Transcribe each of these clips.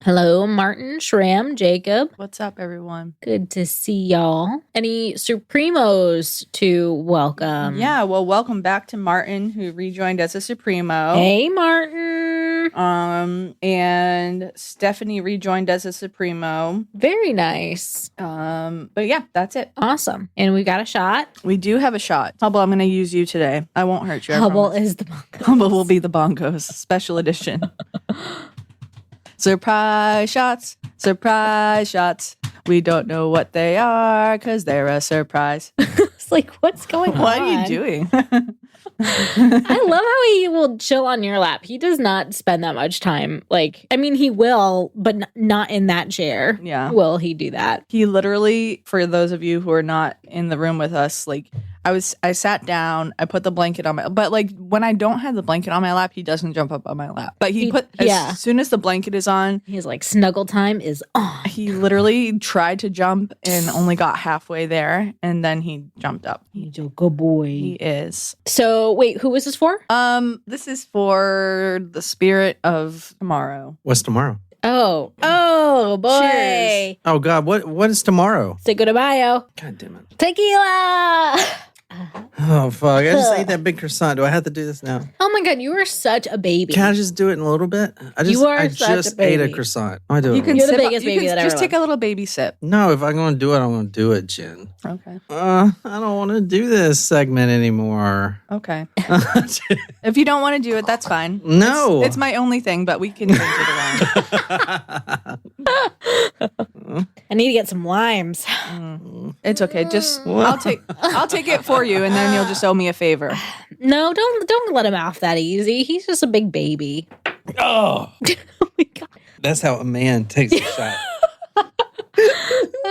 Hello, Martin, Shram, Jacob. What's up, everyone? Good to see y'all. Any Supremos to welcome? Yeah, well, welcome back to Martin, who rejoined as a Supremo. Hey, Martin. And Stephanie rejoined as a Supremo. Very nice. But yeah, that's it. Awesome. And we got a shot. We do have a shot. Hubble, I'm going to use you today. I won't hurt you. Hubble is the bongos. Hubble will be the bongos. Special edition. Surprise shots. Surprise shots. We don't know what they are because they're a surprise. It's like, what's going on? What are you doing? I love how he will chill on your lap. He does not spend that much time. Like, I mean, he will, but not in that chair. Yeah. Will he do that? He literally, for those of you who are not in the room with us, like, I sat down, I put the blanket on but like when I don't have the blanket on my lap, he doesn't jump up on my lap. But as soon as the blanket is on, he's like, snuggle time is on. He literally tried to jump and only got halfway there, and then he jumped up. He's a good boy. He is. So wait, who is this for? This is for the spirit of tomorrow. What's tomorrow? Oh boy. Cheers. Oh God, what is tomorrow? Cinco de Mayo. God damn it. Tequila. Oh fuck! I just ate that big croissant. Do I have to do this now? Oh my God, you are such a baby. Can I just do it in a little bit? I just ate a croissant. I do it. You're the biggest baby that ever just take a little baby sip. No, if I'm going to do it, I'm going to do it, Jen. Okay. I don't want to do this segment anymore. Okay. If you don't want to do it, that's fine. No. It's my only thing, but we can change it around. I need to get some limes. It's okay. Just I'll take it for you, and then you'll just owe me a favor. No, don't let him off that easy. He's just a big baby. Oh. Oh my God. That's how a man takes a shot.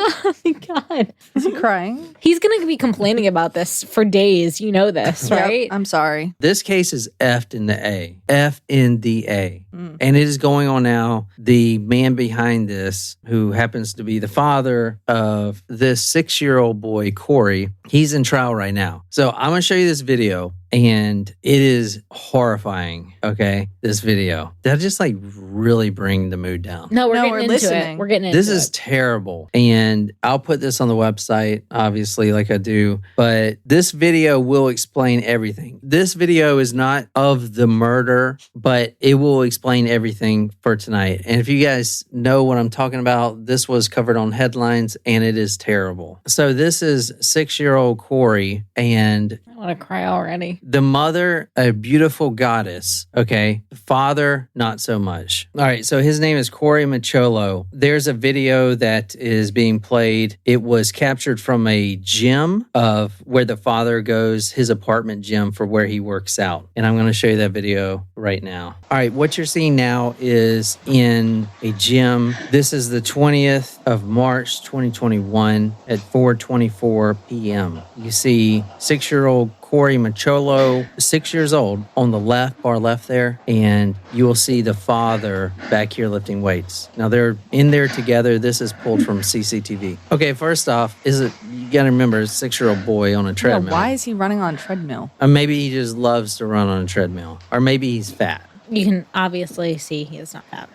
Oh my God. Is he crying? He's going to be complaining about this for days. You know this, right? Yep, I'm sorry. This case is F'd in the A. F in the A. And it is going on now. The man behind this, who happens to be the father of this 6-year-old boy, Corey, he's in trial right now. So I'm going to show you this video. And it is horrifying, okay, this video. That just like really bring the mood down. No, we're getting into listening. it. We're getting into This is terrible. And I'll put this on the website, obviously, like I do. But this video will explain everything. This video is not of the murder, but it will explain everything for tonight. And if you guys know what I'm talking about, this was covered on headlines, and it is terrible. So this is 6-year-old Corey, and I want to cry already. the mother, a beautiful goddess, okay? The father, not so much. All right, so his name is Corey Micciolo. There's a video that is being played. It was captured from a gym of where the father goes, his apartment gym for where he works out. And I'm going to show you that video right now. All right, what you're seeing now is in a gym. This is the 20th of March, 2021 at 4:24 p.m. You see 6-year-old Corey Micciolo, 6 years old, on the left, far left there, and you will see the father back here lifting weights. Now they're in there together. This is pulled from CCTV. Okay, first off, you got to remember, a 6-year-old boy on a treadmill. Why is he running on a treadmill? Or maybe he just loves to run on a treadmill, or maybe he's fat. You can obviously see he is not fat.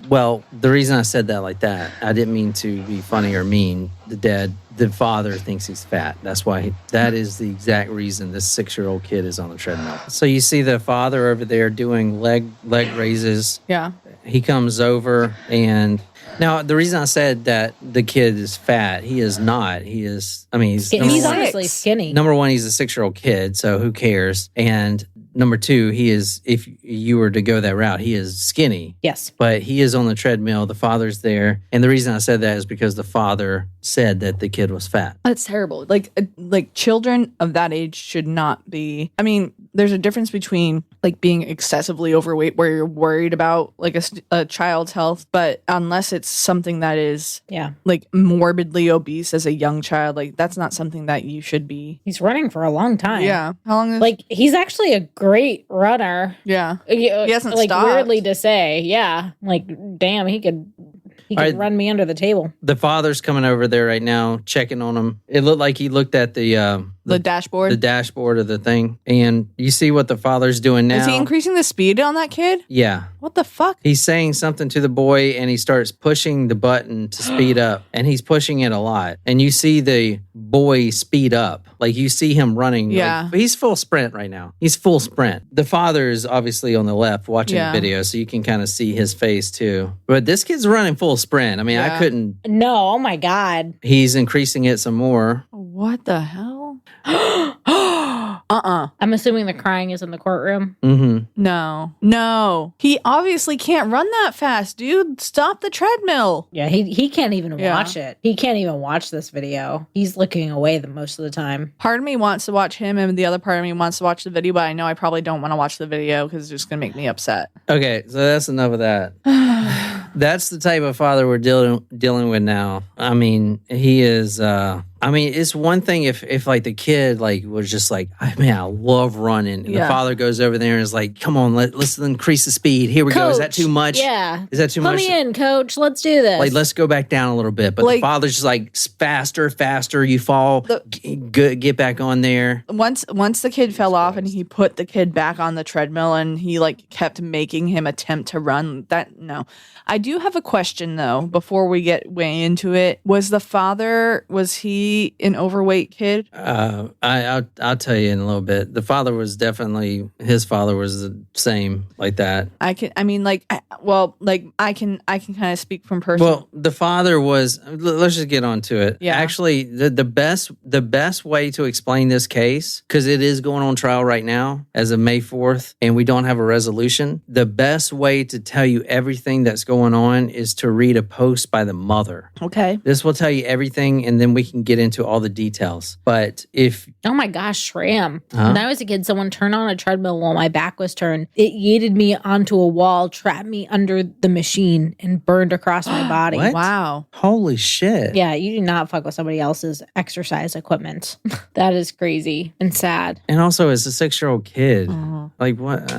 Well, the reason I said that like that, I didn't mean to be funny or mean. The father thinks he's fat. That's why that is the exact reason this 6-year-old kid is on the treadmill. So you see the father over there doing leg raises. Yeah. He comes over, and now the reason I said that the kid is fat, he is not. He's honestly skinny. Number one, he's a 6-year-old kid, so who cares? And number two, he is, if you were to go that route, he is skinny. Yes. But he is on the treadmill. The father's there. And the reason I said that is because the father said that the kid was fat. That's terrible. Like children of that age should not be. I mean, there's a difference between like being excessively overweight where you're worried about like a child's health, but unless it's something that is like morbidly obese as a young child, like that's not something that you should be. He's running for a long time. Yeah. How long is like he's actually a great runner. Yeah. He hasn't like stopped. Weirdly to say. Yeah. Like damn, he could run me under the table. The father's coming over there right now, checking on him. It looked like he looked at the the dashboard. The dashboard of the thing. And you see what the father's doing now. Is he increasing the speed on that kid? Yeah. What the fuck? He's saying something to the boy and he starts pushing the button to speed up. And he's pushing it a lot. And you see the boy speed up. Like you see him running. Yeah. Like, he's full sprint right now. He's full sprint. The father is obviously on the left watching the video, so you can kind of see his face too. But this kid's running full sprint. I mean, I couldn't. No, oh my God. He's increasing it some more. What the hell? I'm assuming the crying is in the courtroom. Mm-hmm. No. He obviously can't run that fast, dude. Stop the treadmill. Yeah, he can't even watch it. He can't even watch this video. He's looking away the most of the time. Part of me wants to watch him and the other part of me wants to watch the video, but I know I probably don't want to watch the video because it's just going to make me upset. Okay, so that's enough of that. That's the type of father we're dealing with now. I mean, he is... I mean, it's one thing if like the kid like was just like, man, I love running. And the father goes over there and is like, come on, let's increase the speed. Here we go. Is that too much? Yeah. Is that too much? Put me in, coach. Let's do this. Like, let's go back down a little bit. But like, the father's just like, faster. You fall. Get back on there. Once the kid fell off and he put the kid back on the treadmill and he like kept making him attempt to run. No. I do have a question though, before we get way into it. Was he an overweight kid? I'll tell you in a little bit. The father was definitely, his father was the same like that. I can kind of speak from personal. Well, the father was, let's just get on to it. Yeah. Actually, the best way to explain this case, because it is going on trial right now as of May 4th, and we don't have a resolution. The best way to tell you everything that's going on is to read a post by the mother. Okay. This will tell you everything, and then we can get into all the details. But if... Oh my gosh, Shram. When I was a kid, someone turned on a treadmill while my back was turned. It yeeted me onto a wall, trapped me under the machine, and burned across my body. What? Wow. Holy shit. Yeah, you do not fuck with somebody else's exercise equipment. That is crazy and sad. And also, as a 6-year-old kid, like what?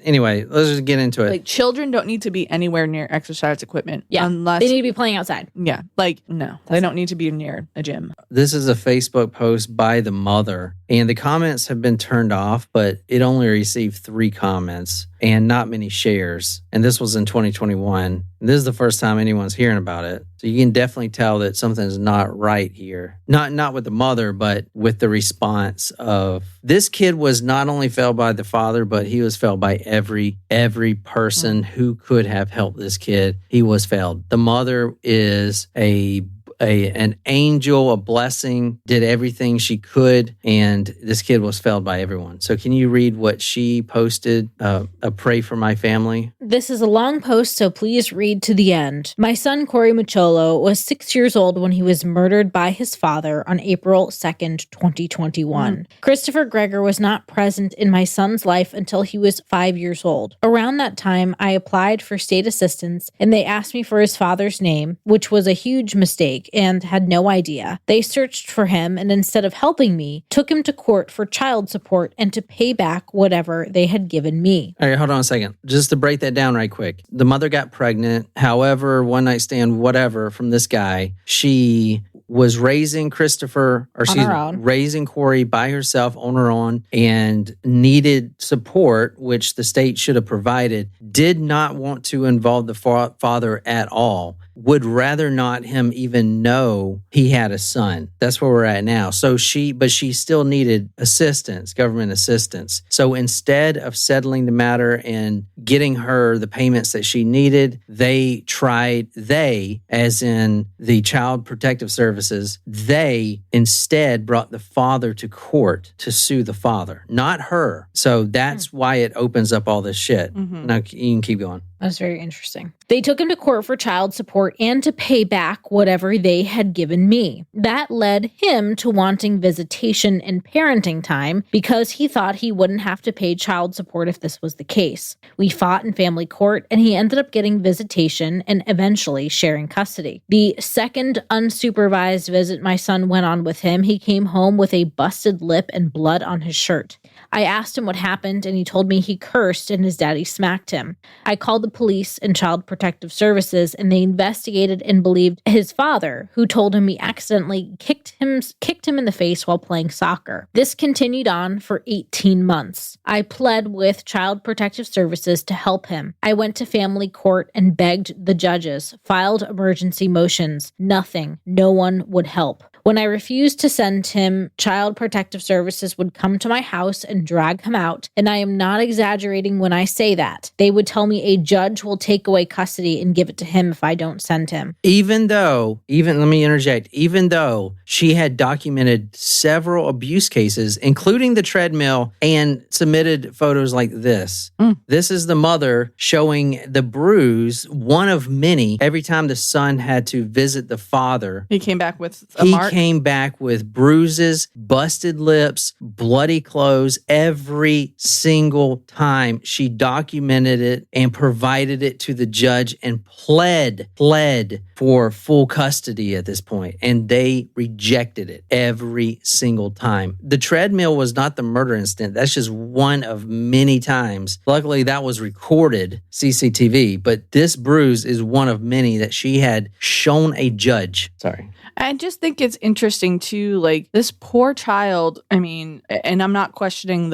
Anyway, let's just get into it. Like, children don't need to be anywhere near exercise equipment. Yeah, unless they need to be playing outside. Yeah, like no, they don't need to be near a gym. This is a Facebook post by the mother, and the comments have been turned off, but it only received 3 comments and not many shares. And this was in 2021. And this is the first time anyone's hearing about it. So you can definitely tell that something's not right here. Not with the mother, but with the response of this kid was not only failed by the father, but he was failed by every person who could have helped this kid. He was failed. The mother is an angel, a blessing, did everything she could, and this kid was failed by everyone. So can you read what she posted, a pray for my family? This is a long post, so please read to the end. My son, Corey Micciolo, was 6 years old when he was murdered by his father on April 2nd, 2021. Christopher Greger was not present in my son's life until he was 5 years old. Around that time, I applied for state assistance, and they asked me for his father's name, which was a huge mistake and had no idea. They searched for him and instead of helping me, took him to court for child support and to pay back whatever they had given me. All right, hold on a second. Just to break that down right quick. The mother got pregnant, however, one night stand, whatever, from this guy. She was raising Christopher, or she's raising Corey by herself on her own and needed support, which the state should have provided, did not want to involve the father at all, would rather not him even know he had a son. That's where we're at now. So she still needed assistance, government assistance. So instead of settling the matter and getting her the payments that she needed, they, as in the Child Protective Services, they instead brought the father to court to sue the father, not her. So that's why it opens up all this shit. Now you can keep going. That's very interesting. They took him to court for child support and to pay back whatever they had given me. That led him to wanting visitation and parenting time because he thought he wouldn't have to pay child support if this was the case. We fought in family court and he ended up getting visitation and eventually sharing custody. The second unsupervised visit my son went on with him, he came home with a busted lip and blood on his shirt. I asked him what happened and he told me he cursed and his daddy smacked him. I called the the police and Child Protective Services, and they investigated and believed his father, who told him he accidentally kicked him in the face while playing soccer. This continued on for 18 months. I pled with Child Protective Services to help him. I went to family court and begged the judges, filed emergency motions. Nothing. No one would help. When I refused to send him, Child Protective Services would come to my house and drag him out, and I am not exaggerating when I say that. They would tell me a judge will take away custody and give it to him if I don't send him. Even though she had documented several abuse cases, including the treadmill, and submitted photos like this. This is the mother showing the bruise, one of many, every time the son had to visit the father. He came back with a mark? Came back with bruises, busted lips, bloody clothes. Every single time she documented it and provided it to the judge and pled for full custody at this point. And they rejected it every single time. The treadmill was not the murder incident. That's just one of many times. Luckily, that was recorded CCTV, but this bruise is one of many that she had shown a judge. Sorry. I just think it's interesting too, like this poor child. I mean, and I'm not questioning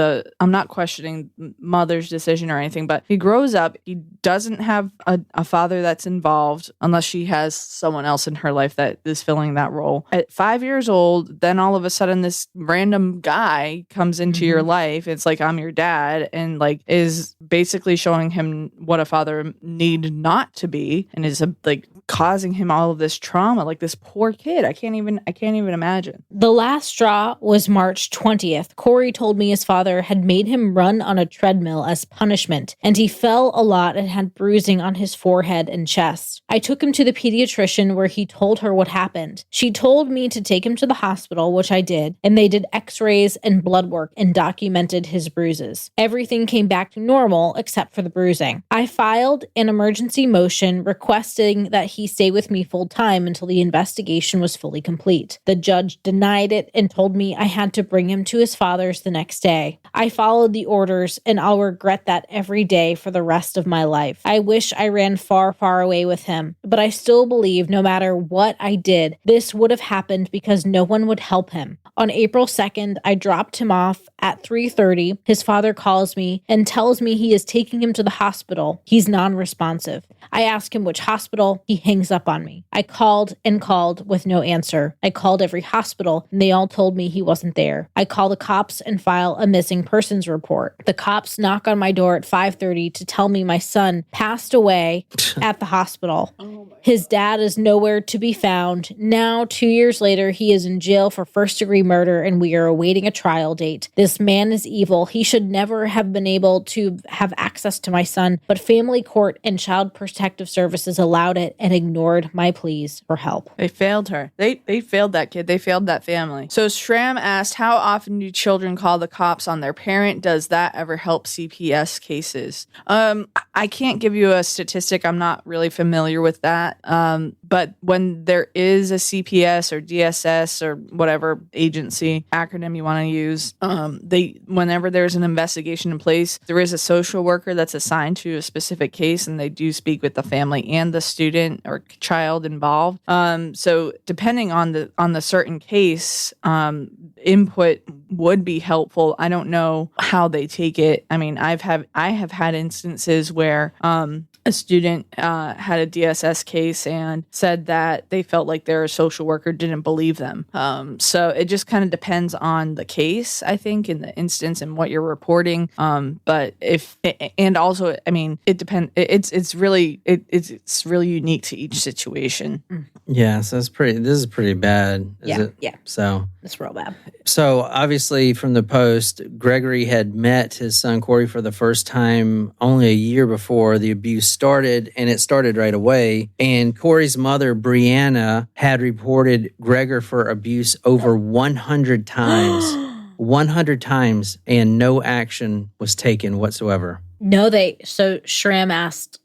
mother's decision or anything, but he grows up, he doesn't have a father that's involved unless she has someone else in her life that is filling that role. At 5 years old, then all of a sudden this random guy comes into your life. It's like, I'm your dad, and like is basically showing him what a father need not to be, and is like causing him all of this trauma. Like this poor kid. I can't even imagine. The last straw was March 20th. Corey told me his father had made him run on a treadmill as punishment, and he fell a lot and had bruising on his forehead and chest. I took him to the pediatrician where he told her what happened. She told me to take him to the hospital, which I did, and they did x-rays and blood work and documented his bruises. Everything came back to normal except for the bruising. I filed an emergency motion requesting that he stay with me full time until the investigation was fully complete. The judge denied it and told me I had to bring him to his father's the next day. I followed the orders, and I'll regret that every day for the rest of my life. I wish I ran far, far away with him, but I still believe no matter what I did, this would have happened because no one would help him. On April 2nd, I dropped him off at 3:30. His father calls me and tells me he is taking him to the hospital. He's non-responsive. I ask him which hospital. He hangs up on me. I called and called with no answer. I called every hospital, and they all told me he wasn't there. I call the cops and file a missing persons report. The cops knock on my door at 5:30 to tell me my son passed away at the hospital. His dad is nowhere to be found. Now, 2 years later, he is in jail for first-degree murder, and we are awaiting a trial date. This man is evil. He should never have been able to have access to my son, but family court and Child Protective Services allowed it and ignored my pleas for help. They failed her. They failed that kid. They failed that family. So Shram asked, how often do children call the cops on their parent? Does that ever help CPS cases? I can't give you a statistic. I'm not really familiar with that. But when there is a CPS or DSS or whatever agency acronym you want to use, whenever there's an investigation in place, there is a social worker that's assigned to a specific case, and they do speak with the family and the student or child involved. So depending on the certain case, input would be helpful. I don't know how they take it. I mean, I have had instances where a student had a DSS case and said that they felt like their social worker didn't believe them. So it just kind of depends on the case, I think, in the instance and what you're reporting. But also, I mean, it depends. It's really unique to each situation. Yeah, so this is pretty bad. Yeah. So it's real bad. So obviously from the post, Gregory had met his son Corey for the first time only a year before the abuse started, and it started right away. And Corey's mother, Brianna, had reported Gregor for abuse over 100 times. 100 times, and no action was taken whatsoever. No, so Shram asked,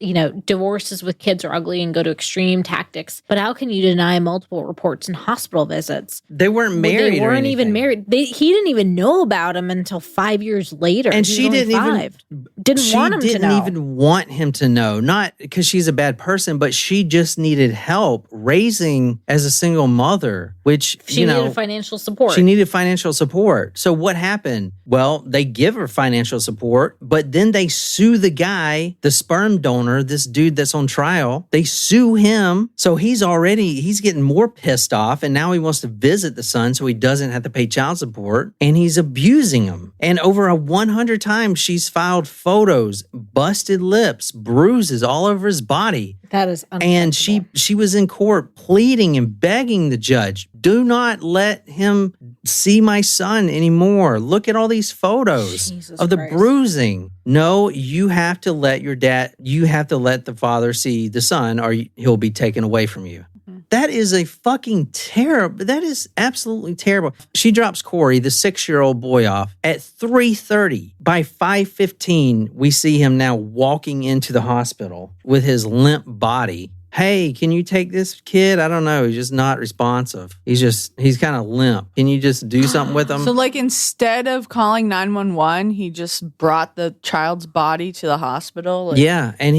divorces with kids are ugly and go to extreme tactics, but how can you deny multiple reports and hospital visits? They weren't married. They weren't even married. He didn't even know about him until 5 years later. And she didn't want him to know. Even want him to know, not because she's a bad person, but she just needed help raising as a single mother, which, she needed financial support. She needed financial support. So what happened? Well, they give her financial support, but then they sue the guy, the sperm donor, this dude that's on trial. They sue him. So he's getting more pissed off. And now he wants to visit the son so he doesn't have to pay child support. And he's abusing him. And over 100 times, she's filed photos, busted lips, bruises all over his body. That is unacceptable. And she was in court pleading and begging the judge, do not let him see my son anymore. Look at all these photos of the bruising. No, you have to let the father see the son or he'll be taken away from you. That is a fucking terrible. That is absolutely terrible. She drops Corey, the 6-year-old boy, off at 3:30. By 5:15, we see him now walking into the hospital with his limp body. Hey, can you take this kid? I don't know. He's just not responsive. He's kind of limp. Can you just do something with him? So like instead of calling 911, he just brought the child's body to the hospital? Yeah, and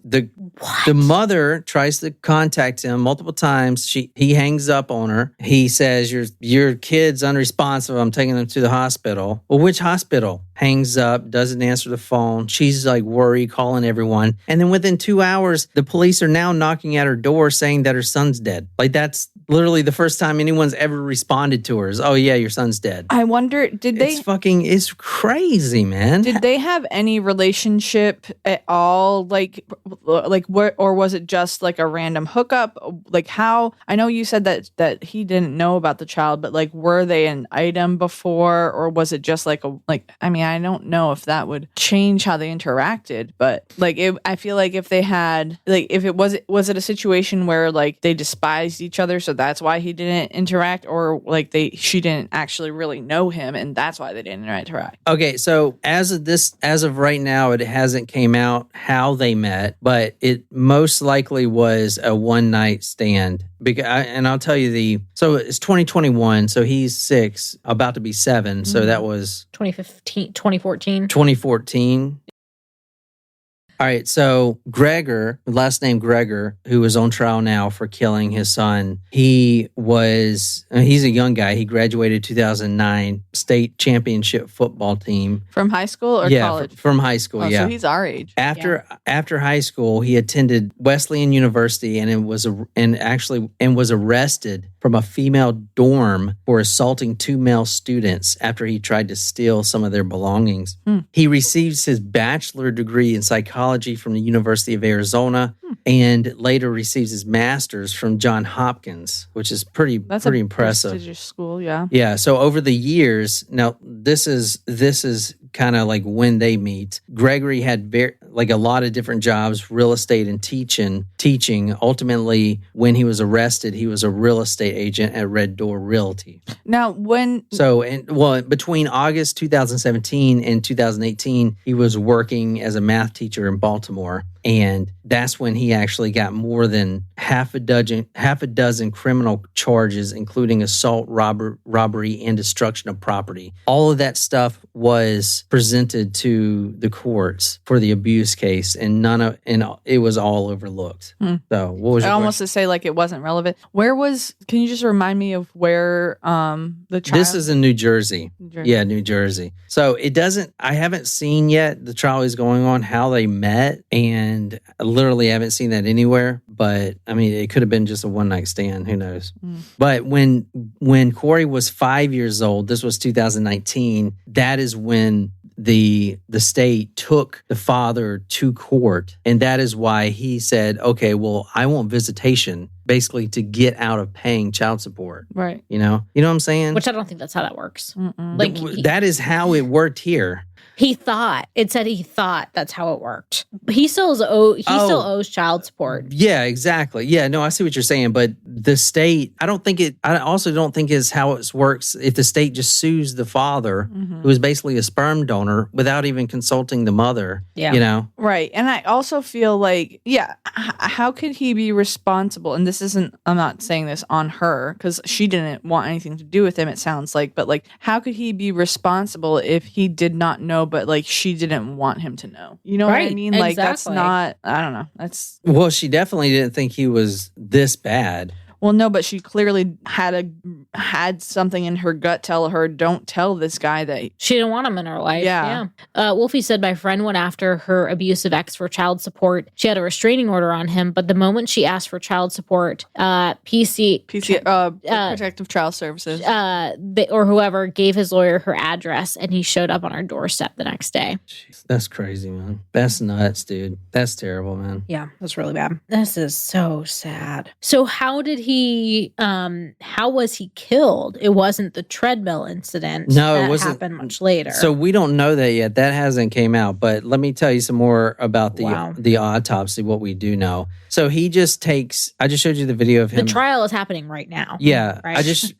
the mother tries to contact him multiple times. He hangs up on her. He says, your kid's unresponsive. I'm taking him to the hospital. Well, which hospital? Hangs up, doesn't answer the phone. She's like worried, calling everyone. And then within 2 hours, the police are now knocking at her door saying that her son's dead. Like that's literally the first time anyone's ever responded to her is, oh yeah, your son's dead. I wonder, it's crazy, man. Did they have any relationship at all? Like what, or was it just like a random hookup? Like how, I know you said that he didn't know about the child, but like, were they an item before, or was it just I don't know if that would change how they interacted, but like, I feel like if they had, like, if it was it a situation where like they despised each other, so that's why he didn't interact, or like she didn't actually really know him and that's why they didn't interact? Okay, so as of right now, it hasn't came out how they met, but it most likely was a one night stand. And I'll tell you so it's 2021, so he's 6, about to be 7, so that was 2014. All right, so Gregor, last name Gregor, who is on trial now for killing his son, he's a young guy. He graduated 2009 state championship football team. From high school or college? From high school, yeah. So he's our age. After high school, he attended Wesleyan University and was arrested from a female dorm for assaulting 2 male students after he tried to steal some of their belongings. He receives his bachelor degree in psychology from the University of Arizona and later receives his master's from Johns Hopkins, which is pretty impressive. Prestigious school, yeah. Yeah, so over the years, now this is kind of like when they meet. Gregory had a lot of different jobs, real estate and teaching. Ultimately, when he was arrested, he was a real estate agent at Red Door Realty. Now, between August 2017 and 2018, he was working as a math teacher in Baltimore. And that's when he actually got more than half a dozen criminal charges, including assault, robbery, and destruction of property. All of that stuff was presented to the courts for the abuse case, and it was all overlooked. So, what was almost to say like it wasn't relevant? Can you just remind me of where the trial? This is in New Jersey. Yeah, New Jersey. So I haven't seen yet. The trial is going on, how they met, and I literally haven't seen that anywhere. But I mean, it could have been just a one night stand. Who knows? But when Corey was 5 years old, this was 2019. That is when the state took the father to court, and that is why he said, "Okay, well, I want visitation." Basically, to get out of paying child support. Right. You know what I'm saying? Which I don't think that's how that works. That is how it worked here. He thought. It said he thought that's how it worked. He still owes child support. Yeah, exactly. Yeah, no, I see what you're saying, but the state, I also don't think is how it works if the state just sues the father, who is basically a sperm donor, without even consulting the mother. Yeah. You know? Right. And I also feel like, how could he be responsible? And I'm not saying this on her because she didn't want anything to do with him, it sounds like, but like, how could he be responsible if he did not know, but like she didn't want him to know? You know what I mean? Like, that's not, I don't know. Well, she definitely didn't think he was this bad. Well, no, but she clearly had something in her gut tell her, don't tell this guy that. She didn't want him in her life. Yeah. Wolfie said, my friend went after her abusive ex for child support. She had a restraining order on him, but the moment she asked for child support, Protective Child Services, or whoever gave his lawyer her address, and he showed up on her doorstep the next day. Jeez, that's crazy, man. That's nuts, dude. That's terrible, man. Yeah, that's really bad. This is so sad. So how was he killed? It wasn't the treadmill incident. No, that it wasn't. Happened much later. So we don't know that yet. That hasn't came out. But let me tell you some more about the autopsy. What we do know. So he just takes. I just showed you the video of him. The trial is happening right now. Yeah, right? I just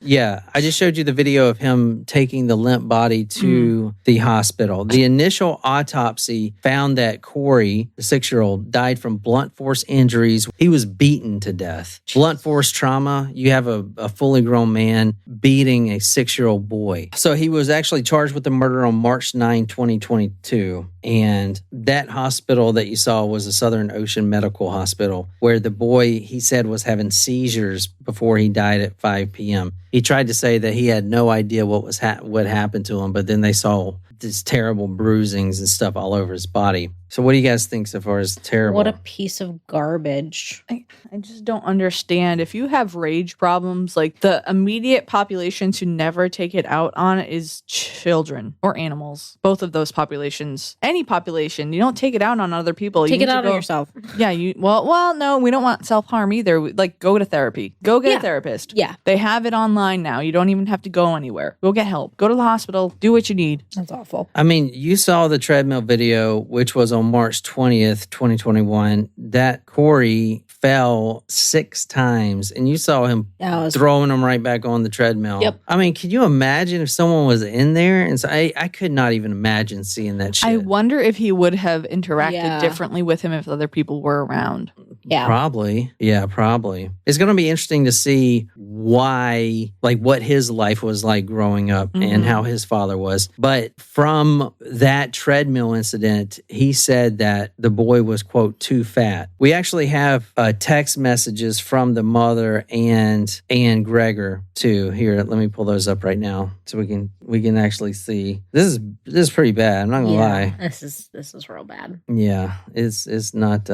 showed you the video of him taking the limp body to the hospital. The initial autopsy found that Corey, the 6-year-old, died from blunt force injuries. He was beaten to death. Blunt force trauma. You have a fully grown man beating a 6-year-old boy. So he was actually charged with the murder on March 9, 2022. And that hospital that you saw was the Southern Ocean Medical Hospital, where the boy, he said, was having seizures before he died at 5 p.m. He tried to say that he had no idea what happened to him, but then they saw these terrible bruisings and stuff all over his body. So what do you guys think so far as terrible? What a piece of garbage. I just don't understand. If you have rage problems, like the immediate population to never take it out on is children or animals. Both of those populations. Any population. You don't take it out on other people. Take it out on yourself. Yeah. Well, no, we don't want self-harm either. Like, go to therapy. Go get a therapist. Yeah. They have it online now. You don't even have to go anywhere. Go get help. Go to the hospital. Do what you need. That's awful. I mean, you saw the treadmill video, which was on March 20th, 2021, that Corey fell 6 times and you saw him throwing him right back on the treadmill. Yep. I mean, can you imagine if someone was in there? And so I could not even imagine seeing that shit. I wonder if he would have interacted differently with him if other people were around. Yeah. Probably. Yeah, probably. It's going to be interesting to see why, like what his life was like growing up and how his father was. But from that treadmill incident, he said that the boy was, quote, too fat. We actually have text messages from the mother and Gregor too. Here, let me pull those up right now so we can actually see. This is pretty bad. I'm not gonna lie. This is real bad. Yeah, it's not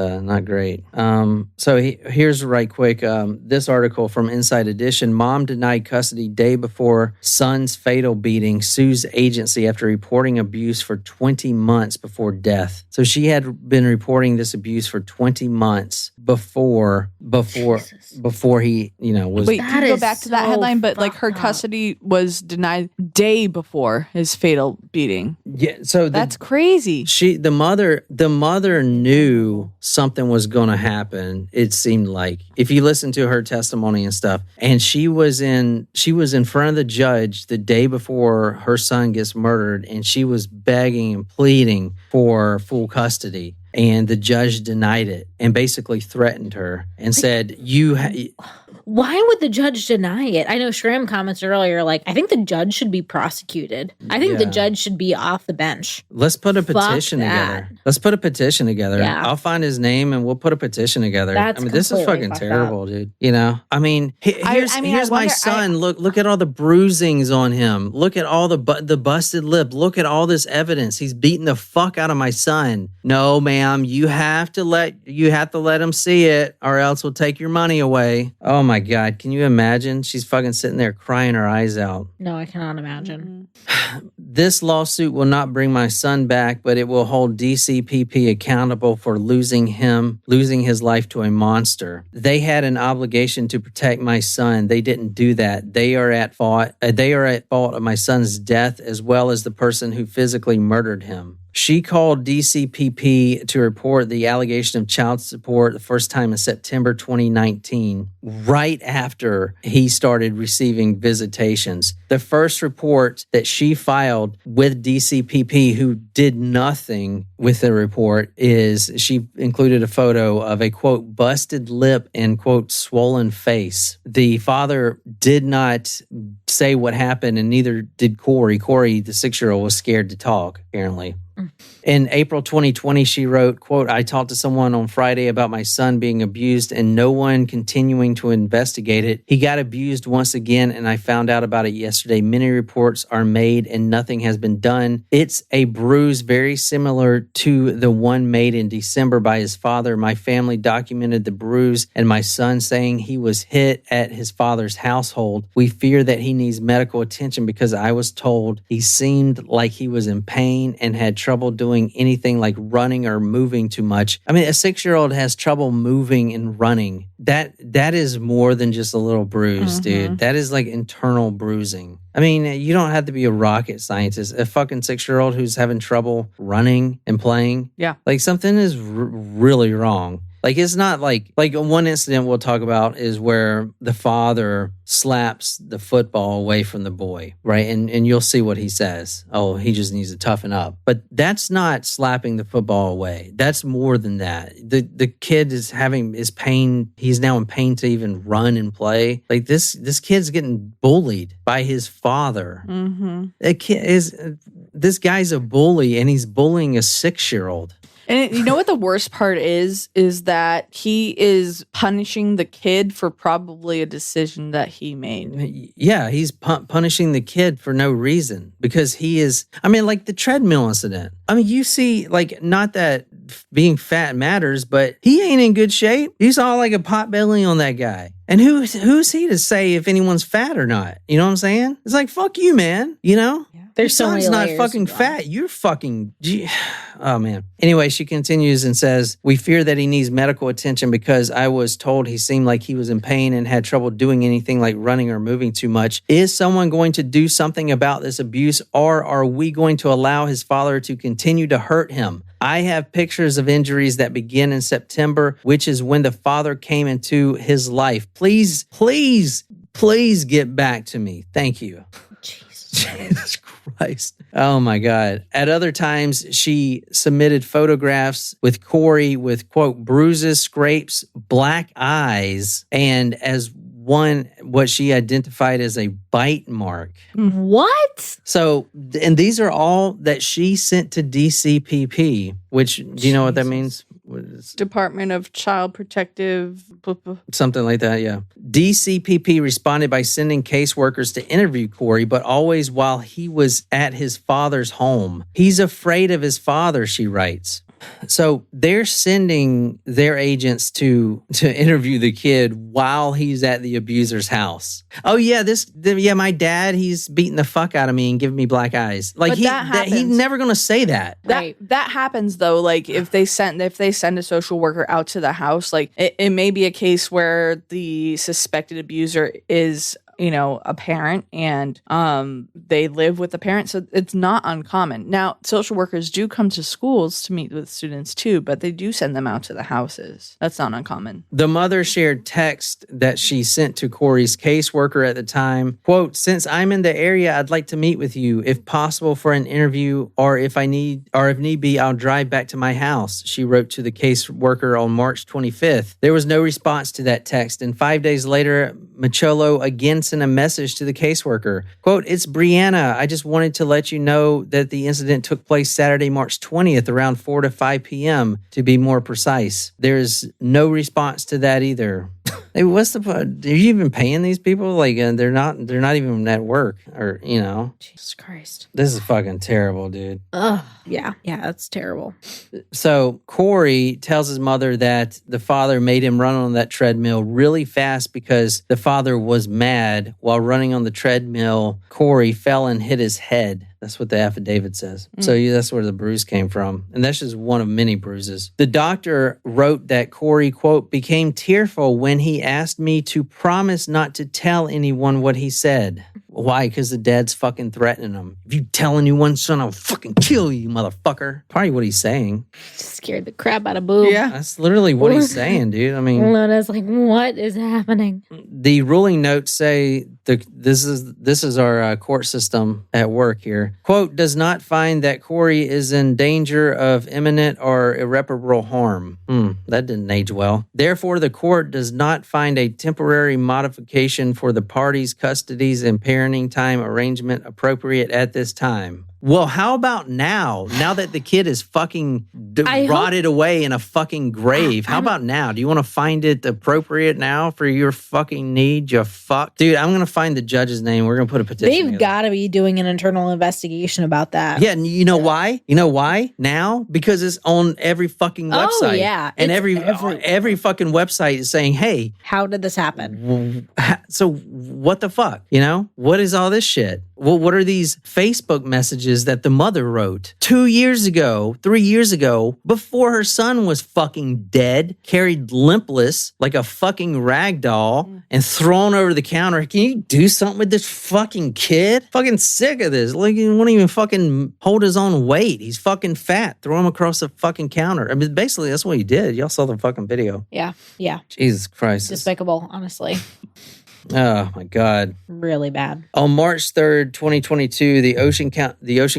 great. So here's right quick. This article from Inside Edition: Mom denied custody day before son's fatal beating, sues agency after reporting abuse for 20 months before death. So she had been reporting this abuse for 20 months before he, was. Wait, can you go back to that headline? But like her custody was denied day before his fatal beating. Yeah, so that's crazy. The mother knew something was going to happen. It seemed like, if you listen to her testimony and stuff, and she was in front of the judge the day before her son gets murdered, and she was begging and pleading for full custody. And the judge denied it and basically threatened her and said, why would the judge deny it? I know Shram commented earlier, like, I think the judge should be prosecuted. I think the judge should be off the bench. Let's put a petition together. Let's put a petition together. Yeah. I'll find his name and we'll put a petition together. This is fucking terrible, dude. I mean, here's my son. Look at all the bruisings on him. Look at all the busted lip. Look at all this evidence. He's beating the fuck out of my son. No, man. ma'am. You have to let them see it, or else we'll take your money away. Oh my God. Can you imagine? She's fucking sitting there crying her eyes out. No, I cannot imagine. This lawsuit will not bring my son back, but it will hold DCPP accountable for losing his life to a monster. They had an obligation to protect my son. They didn't do that. They are at fault. They are at fault of my son's death, as well as the person who physically murdered him. She called DCPP to report the allegation of child support the first time in September 2019, right after he started receiving visitations. The first report that she filed with DCPP, who did nothing with the report, is she included a photo of a, quote, busted lip and, quote, swollen face. The father did not say what happened, and neither did Corey. Corey, the 6-year-old, was scared to talk, apparently. In April 2020, she wrote, quote, I talked to someone on Friday about my son being abused and no one continuing to investigate it. He got abused once again, and I found out about it yesterday. Many reports are made and nothing has been done. It's a bruise very similar to the one made in December by his father. My family documented the bruise and my son saying he was hit at his father's household. We fear that he needs medical attention because I was told he seemed like he was in pain and had trouble doing anything like running or moving too much. I mean, a 6-year-old has trouble moving and running. That is more than just a little bruise, dude. That is like internal bruising. I mean, you don't have to be a rocket scientist. A fucking 6-year-old who's having trouble running and playing. Yeah. Like something is really wrong. Like, it's not like one incident we'll talk about is where the father slaps the football away from the boy, right? And you'll see what he says. Oh, he just needs to toughen up. But that's not slapping the football away. That's more than that. The kid is pain. He's now in pain to even run and play. Like this kid's getting bullied by his father. This guy's a bully, and he's bullying a 6-year-old. And you know what the worst part is that he is punishing the kid for probably a decision that he made. Yeah, he's punishing the kid for no reason because he is, I mean, like the treadmill incident. I mean, you see, like, not that being fat matters, but he ain't in good shape. You saw like a pot belly on that guy. And who's he to say if anyone's fat or not? You know what I'm saying? It's like, fuck you, man. You know? Yeah. There's so many layers. Not fucking fat. You're fucking... Oh, man. Anyway, she continues and says, we fear that he needs medical attention because I was told he seemed like he was in pain and had trouble doing anything like running or moving too much. Is someone going to do something about this abuse, or are we going to allow his father to continue to hurt him? I have pictures of injuries that begin in September, which is when the father came into his life. Please get back to me. Thank you. Jesus Christ. Oh my God. At other times, she submitted photographs with Corey with, quote, bruises, scrapes, black eyes, and as one, what she identified as a bite mark. What? So, and these are all that she sent to DCPP, which, do you know what that means? Department of Child Protective... Something like that, yeah. DCPP responded by sending caseworkers to interview Corey, but always while he was at his father's home. He's afraid of his father, she writes. So they're sending their agents to interview the kid while he's at the abuser's house. Oh yeah, my dad, he's beating the fuck out of me and giving me black eyes. Like he's never gonna say that. That happens though. Like if they send a social worker out to the house, like it may be a case where the suspected abuser is, you know, a parent and they live with the parent. So it's not uncommon. Now, social workers do come to schools to meet with students too, but they do send them out to the houses. That's not uncommon. The mother shared text that she sent to Corey's caseworker at the time. Quote, since I'm in the area, I'd like to meet with you if possible for an interview, or if need be, I'll drive back to my house, she wrote to the caseworker on March 25th. There was no response to that text, and 5 days later, Micciolo again sent a message to the caseworker. Quote, it's Brianna. I just wanted to let you know that the incident took place Saturday, March 20th, around 4 to 5 p.m., to be more precise. There's no response to that either. Hey, what's the point? Are you even paying these people? Like, they're not even at work, or Jesus Christ. This is fucking terrible, dude. Ugh. Yeah, that's terrible. So Corey tells his mother that the father made him run on that treadmill really fast because the father was mad. While running on the treadmill, Corey fell and hit his head. That's what the affidavit says. So that's where the bruise came from. And that's just one of many bruises. The doctor wrote that Corey, quote, became tearful when he asked me to promise not to tell anyone what he said. Why? Because the dad's fucking threatening him. If you tell anyone, son, I'll fucking kill you, motherfucker. Probably what he's saying. Scared the crap out of Boob. Yeah. That's literally what he's saying, dude. I mean, Lona's like, what is happening? the ruling notes say this is our court system at work here. Quote, does not find that Corey is in danger of imminent or irreparable harm. That didn't age well. Therefore, the court does not find a temporary modification for the parties' custodies and parenting time arrangement appropriate at this time. Well, how about now? Now that the kid is fucking rotted away in a fucking grave. How about now? Do you want to find it appropriate now for your fucking need? You fuck. Dude, I'm going to find the judge's name. We're going to put a petition They've got to be doing an internal investigation about that. Yeah, and you know why? You know why? Now? Because it's on every fucking website. Oh, yeah. And every fucking website is saying, hey. How did this happen? So what the fuck? What is all this shit? Well, what are these Facebook messages that the mother wrote 2 years ago, 3 years ago, before her son was fucking dead, carried limpless like a fucking rag doll and thrown over the counter? Can you do something with this fucking kid? Fucking sick of this. Like, he won't even fucking hold his own weight. He's fucking fat. Throw him across the fucking counter. I mean, basically, that's what he did. Y'all saw the fucking video. Yeah. Jesus Christ. Despicable, honestly. Oh, my God. Really bad. On March 3rd, 2022, the Ocean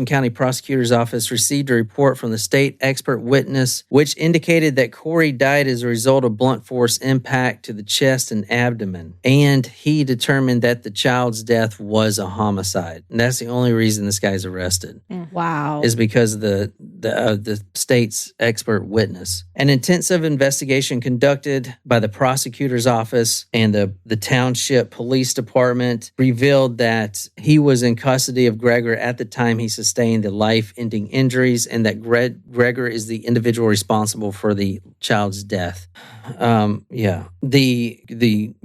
County Prosecutor's Office received a report from the state expert witness, which indicated that Corey died as a result of blunt force impact to the chest and abdomen. And he determined that the child's death was a homicide. And that's the only reason this guy's arrested. Wow. Is because of the state's expert witness. An intensive investigation conducted by the prosecutor's office and the township police department revealed that he was in custody of Gregor at the time he sustained the life-ending injuries, and that Gregor is the individual responsible for the child's death. The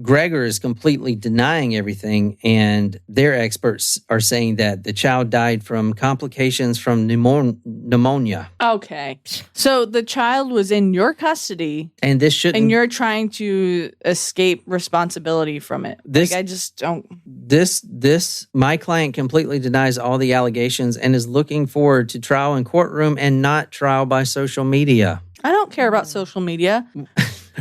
Gregor is completely denying everything, and their experts are saying that the child died from complications from pneumonia. Okay. So the child was in your custody, and this shouldn't. And you're trying to escape responsibility from it. I just don't. My client completely denies all the allegations and is looking forward to trial in courtroom and not trial by social media. I don't care about social media.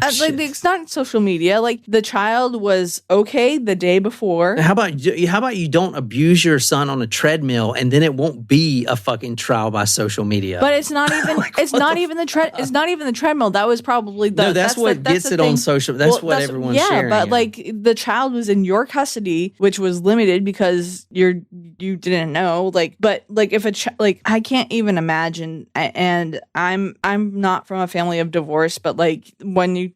It's not social media. Like, the child was okay the day before. How about you don't abuse your son on a treadmill, and then it won't be a fucking trial by social media. But it's not even. It's not even the treadmill. That was probably the. No, that's what gets it on social. That's what everyone's sharing. Yeah, but like, the child was in your custody, which was limited because you didn't know. But if I can't even imagine. And I'm not from a family of divorce, but like,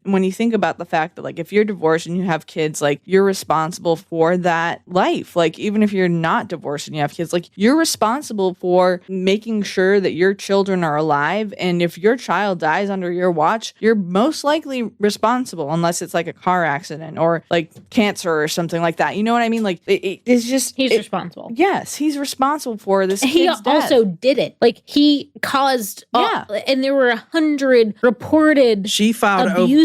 when you think about the fact that, like, if you're divorced and you have kids, like, you're responsible for that life. Like, even if you're not divorced and you have kids, like, you're responsible for making sure that your children are alive. And if your child dies under your watch, you're most likely responsible, unless it's like a car accident or like cancer or something like that. You know what I mean? Like, it's just he's responsible. Yes, he's responsible for this. He kid's also death. did it. Like, he caused. And there were 100 reported abuses.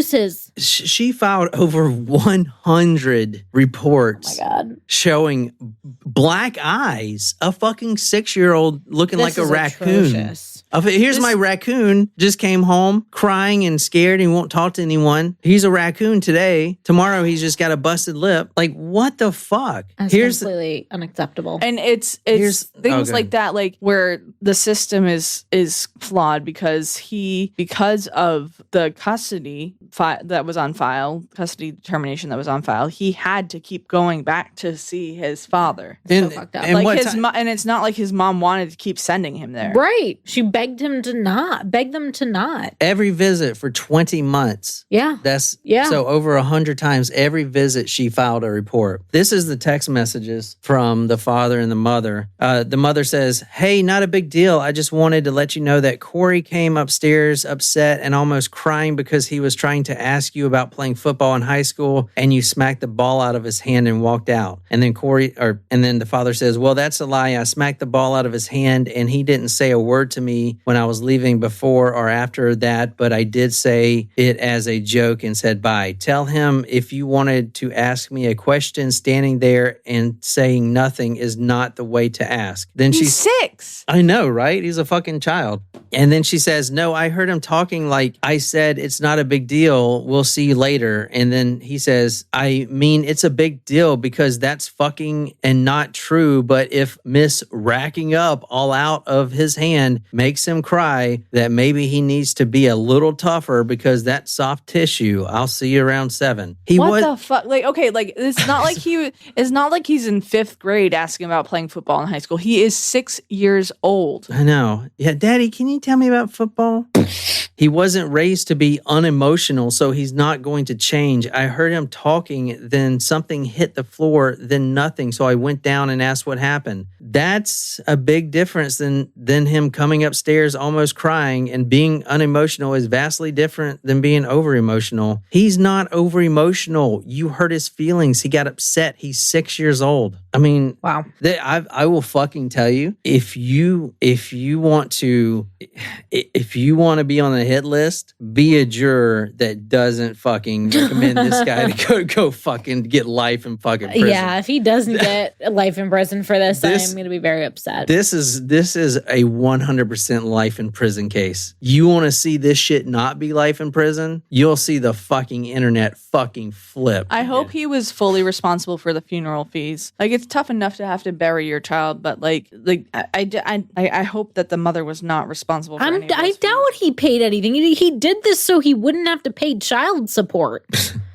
She filed over 100 reports showing black eyes, a fucking 6-year-old looking like a raccoon. Atrocious. My raccoon, just came home crying and scared and won't talk to anyone. He's a raccoon today. Tomorrow he's just got a busted lip. Like, what the fuck? That's completely unacceptable. And it's things like that, like, where the system is flawed because of the custody, that was on file, custody determination that was on file, he had to keep going back to see his father. So fucked up. And like and it's not like his mom wanted to keep sending him there. Right. She begged them to not. Every visit for 20 months. Yeah. So over 100 times every visit she filed a report. This is the text messages from the father and the mother. The mother says, "Hey, not a big deal. I just wanted to let you know that Corey came upstairs upset and almost crying because he was trying to ask you about playing football in high school and you smacked the ball out of his hand and walked out." And then the father says, "Well, that's a lie. I smacked the ball out of his hand and he didn't say a word to me when I was leaving before or after that, but I did say it as a joke and said bye. Tell him if you wanted to ask me a question, standing there and saying nothing is not the way to ask." Then He's 6. I know, right? He's a fucking child. And then she says, "No, I heard him talking like I said, it's not a big deal. We'll see you later." And then he says, "I mean, it's a big deal because that's fucking and not true. But if Miss racking up all out of his hand makes him cry, that maybe he needs to be a little tougher because that's soft tissue. I'll see you around 7. What the fuck? Like, okay, like it's not like it's not like he's in 5th grade asking about playing football in high school. He is 6 years old. I know. Yeah, Daddy, can you tell me about football? He wasn't raised to be unemotional, so he's not going to change. I heard him talking, then something hit the floor, then nothing. So I went down and asked what happened. That's a big difference than him coming upstairs almost crying, and being unemotional is vastly different than being over emotional. He's not over emotional. You hurt his feelings. He got upset. He's 6 years old. I mean, wow. I will fucking tell you, if you want to be on the hit list, be a juror that doesn't fucking recommend this guy to go fucking get life in fucking prison. Yeah, if he doesn't get life in prison for this, I'm going to be very upset. This is a 100% life in prison case. You want to see this shit not be life in prison? You'll see the fucking internet fucking flip. I hope he was fully responsible for the funeral fees. Like, it's tough enough to have to bury your child, but I hope that the mother was not responsible for any of those I doubt he paid anything. He did this so he wouldn't have to pay child support.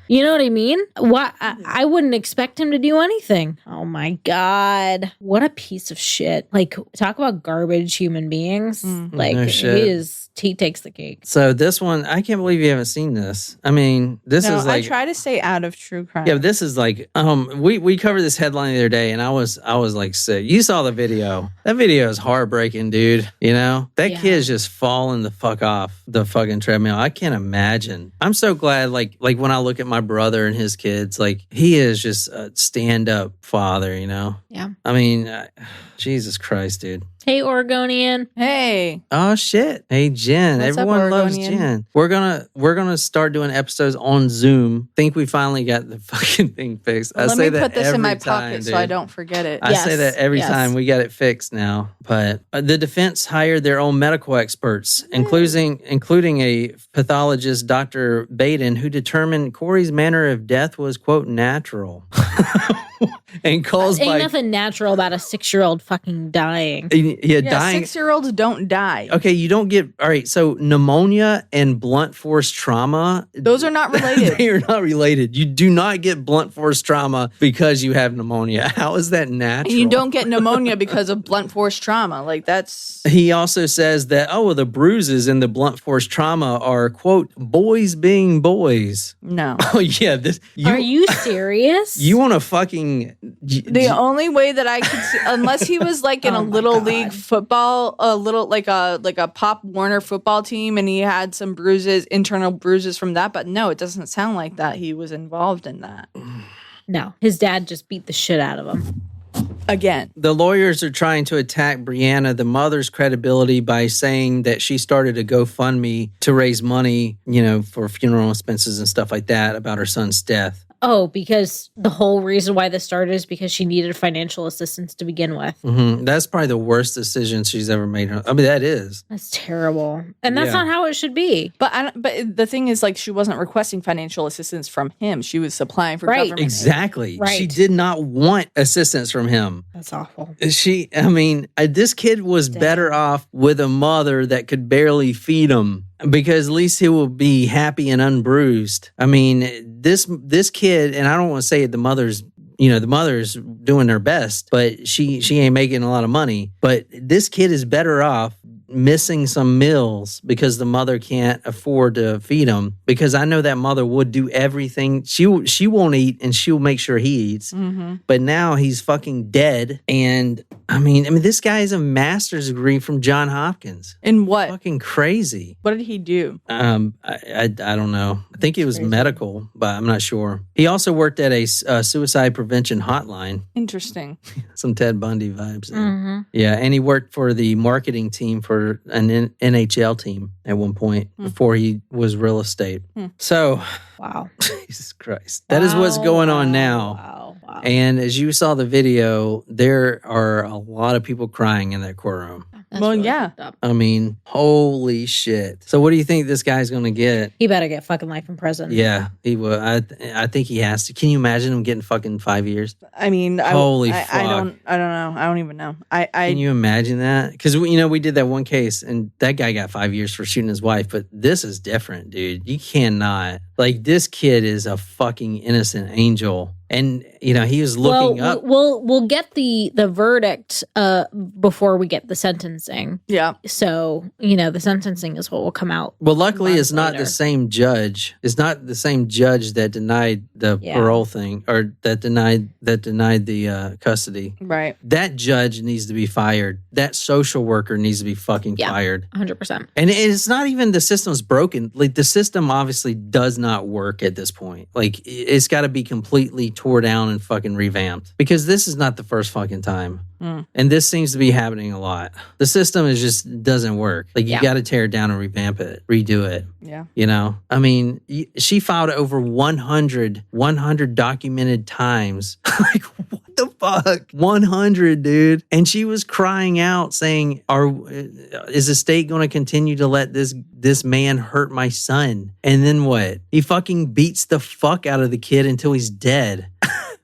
You know what I mean? I wouldn't expect him to do anything. Oh my God. What a piece of shit. Like, talk about garbage human beings. Mm-hmm. Like, no shit. He takes the cake. So this one, I can't believe you haven't seen this. I mean, this is like, I try to stay out of true crime. Yeah, this is like, we covered this headline the other day, and I was like sick. You saw the video. That video is heartbreaking, dude. You know, that kid's just falling the fuck off the fucking treadmill. I can't imagine. I'm so glad. Like when I look at my brother and his kids, like he is just a stand-up father. You know. Yeah. I mean, Jesus Christ, dude. Hey, Oregonian. Hey. Oh shit. Hey, Jen. What's Everyone up, loves Jen. We're gonna start doing episodes on Zoom. Think we finally got the fucking thing fixed. Let me put this in my pocket so I don't forget it. I say that every time. We got it fixed now. But the defense hired their own medical experts, including a pathologist, Dr. Baden, who determined Corey's manner of death was, quote, natural. And caused ain't nothing natural about a 6-year-old fucking dying. Yeah, dying. 6-year-olds don't die. Okay, you don't get... All right, so pneumonia and blunt force trauma... Those are not related. They are not related. You do not get blunt force trauma because you have pneumonia. How is that natural? And you don't get pneumonia because of blunt force trauma. Like, that's... He also says that, the bruises and the blunt force trauma are, quote, boys being boys. No. Oh, yeah. Are you serious? You want to fucking... The only way that I could see, unless he was like in a little league football, a little like a Pop Warner football team, and he had some bruises, internal bruises from that. But no, it doesn't sound like that he was involved in that. No, his dad just beat the shit out of him. Again, the lawyers are trying to attack Brianna, the mother's credibility, by saying that she started a GoFundMe to raise money, for funeral expenses and stuff like that about her son's death. Oh, because the whole reason why this started is because she needed financial assistance to begin with. That's probably the worst decision she's ever made. I mean, that is. That's terrible. And that's Yeah. not how it should be. But the thing is, like, she wasn't requesting financial assistance from him. She was applying for Right. government aid. Exactly. Right. She did not want assistance from him. That's awful. This kid was better off with a mother that could barely feed him, because at least he will be happy and unbruised. I mean, this kid, and I don't want to say it, the mother's doing her best, but she ain't making a lot of money. But this kid is better off missing some meals because the mother can't afford to feed him, because I know that mother would do everything. She won't eat, and she'll make sure he eats. But now he's fucking dead. And I mean this guy has a master's degree from Johns Hopkins. In what? Fucking crazy. What did he do? I don't know. I think it was medical, but I'm not sure. He also worked at a suicide prevention hotline. Interesting. Some Ted Bundy vibes there. Yeah, and he worked for the marketing team for an NHL team at one point before he was real estate. So, Wow. Jesus Christ. That is what's going on now. Wow. And as you saw the video, there are a lot of people crying in that courtroom. That's Well, really yeah. fucked up. I mean, holy shit. So what do you think this guy's going to get? He better get fucking life in prison. Yeah, he will. I think he has to. Can you imagine him getting fucking 5 years? I mean, Holy I fuck. don't know. I don't even know. Can you imagine that? Because we did that one case, and that guy got 5 years for shooting his wife. But this is different, dude. You cannot. Like, this kid is a fucking innocent angel. And, he was looking up. We'll get the verdict before we get the sentencing. Yeah. So, the sentencing is what will come out. Well, luckily, months it's not later. the same judge. It's not the same judge that denied the parole thing, or that denied the custody. Right. That judge needs to be fired. That social worker needs to be fucking fired. 100%. And it's not even the system's broken. Like, the system obviously does not work at this point. Like, it's got to be completely tore down and fucking revamped, because this is not the first fucking time. And this seems to be happening a lot. The system just doesn't work. Like, you got to tear it down and revamp it, redo it. Yeah. I mean, she filed over 100 documented times. Like, what the fuck? 100, dude. And she was crying out saying, is the state going to continue to let this man hurt my son? And then what? He fucking beats the fuck out of the kid until he's dead.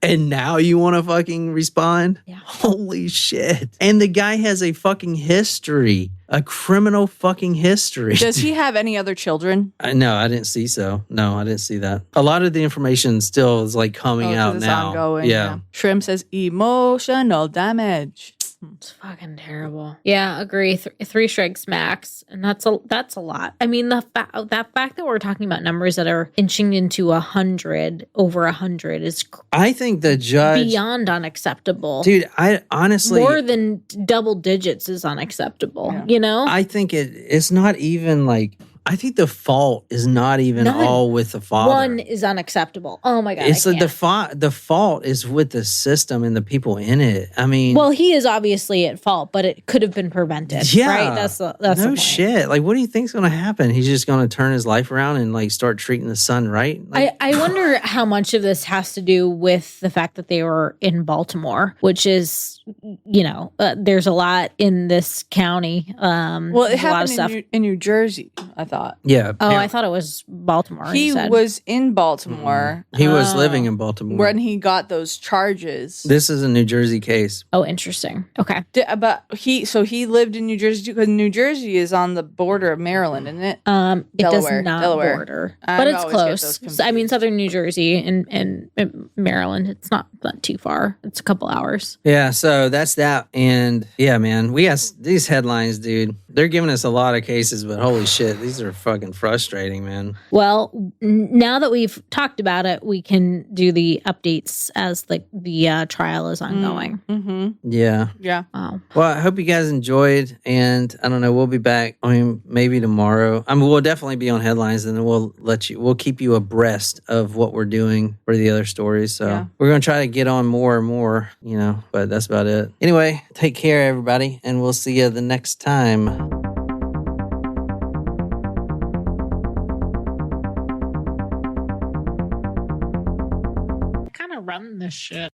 And now you want to fucking respond? Yeah. Holy shit. And the guy has a fucking history, a criminal fucking history. Does he have any other children? No, I didn't see so. No, I didn't see that. A lot of the information still is like coming out It's now. ongoing. Yeah. Shrimp says emotional damage. It's fucking terrible. Yeah, agree. Three strikes max, and that's a lot. I mean, that fact that we're talking about numbers that are inching into 100, over 100, is I think the judge beyond unacceptable. Dude, I honestly more than double digits is unacceptable. Yeah. I think it's not even like, I think the fault is not even all with the father. One is unacceptable. Oh my God. It's like the fault is with the system and the people in it. I mean, well, he is obviously at fault, but it could have been prevented. yeah, Right? That's no the point. shit. Like, what do you think's going to happen? He's just going to turn his life around and like start treating the son right? Like, I wonder how much of this has to do with the fact that they were in Baltimore, which is, there's a lot in this county. Well, it there's a lot of happened in New Jersey, I thought. yeah. Oh, I thought it was Baltimore. He you said. was in Baltimore He was living in Baltimore. when he got those charges. This is a New Jersey case. Oh, interesting. Okay. But he lived in New Jersey too, because New Jersey is on the border of Maryland, isn't it? It Delaware, does not Delaware. border, I but it's always get those close. confused. I mean, southern New Jersey and Maryland. It's not too far. It's a couple hours. Yeah, so that's that. And yeah, man, we got these headlines, dude. They're giving us a lot of cases, but holy shit, these are fucking frustrating, man. Well, now that we've talked about it, we can do the updates as the trial is ongoing. Mm-hmm. Yeah. Yeah. Wow. Well, I hope you guys enjoyed, and I don't know, we'll be back. I mean, maybe tomorrow. I mean, we'll definitely be on headlines, and then we'll keep you abreast of what we're doing for the other stories. So Yeah. we're gonna try to get on more and more, but that's about it. Anyway, take care, everybody, and we'll see you the next time. shit.